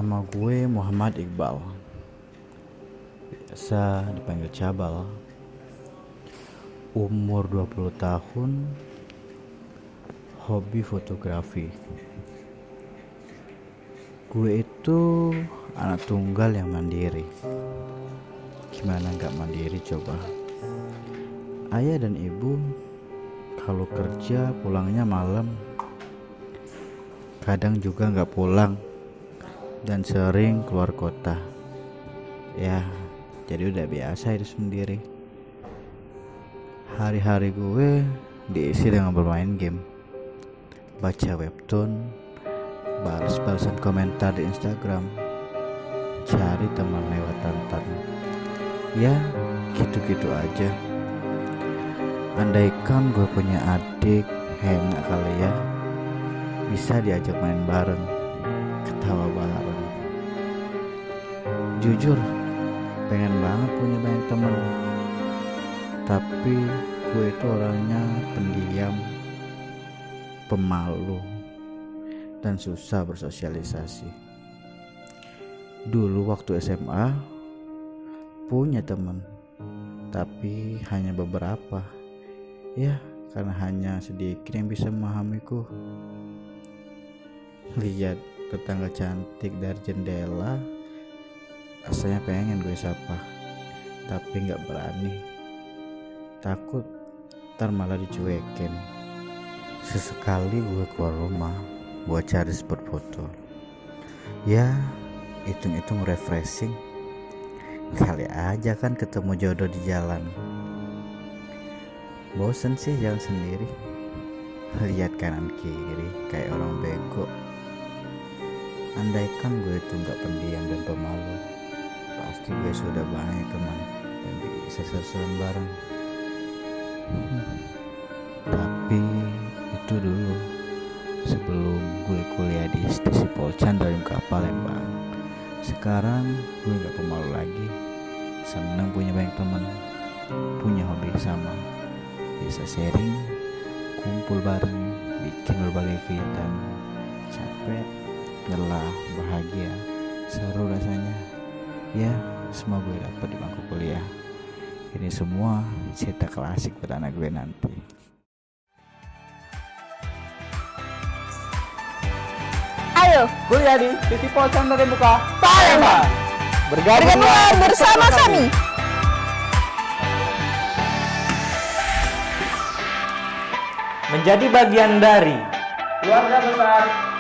Nama gue Muhammad Iqbal, biasa dipanggil Cabal. Umur 20 tahun, hobi fotografi. Gue itu anak tunggal yang mandiri. Gimana gak mandiri coba? Ayah dan ibu kalau kerja pulangnya malam, kadang juga gak pulang dan sering keluar kota. Ya, jadi udah biasa hidup sendiri. Hari-hari gue diisi dengan bermain game, baca webtoon, balas-balasan komentar di Instagram, cari teman lewat tantan. Ya, gitu-gitu aja. Andaikan gue punya adik, enak kali ya, bisa diajak main bareng, ketawa bareng. Jujur, pengen banget punya banyak teman, tapi gue itu orangnya pendiam, pemalu, dan susah bersosialisasi. Dulu waktu SMA punya teman, tapi hanya beberapa. Ya, karena hanya sedikit yang bisa memahamiku. Lihat tetangga cantik dari jendela, rasanya pengen gue sapa, tapi gak berani. Takut ntar malah dicuekin. Sesekali gue keluar rumah buat cari spot foto. Ya, hitung-hitung refreshing. Kali aja kan ketemu jodoh di jalan. Bosen sih jalan sendiri, lihat kanan kiri kayak orang bego. Andaikan gue itu gak pendiam dan pemalu, pasti gue sudah banyak teman dan bisa seru-seruan bareng. Tapi itu dulu, sebelum gue kuliah di STC Polcan dari Palembang. Sekarang gue gak pemalu lagi, senang punya banyak teman, punya hobi sama, bisa sharing, kumpul bareng, bikin berbagai kegiatan. Capek, lelah, bahagia, seru rasanya. Ya, semua gue dapat di bangku kuliah. Ini semua cerita klasik buat anak gue nanti. Ayo, Kuliah di Sisi Polcan dari Muka Palembang. Bergabunglah bersama kami. menjadi bagian dari keluarga besar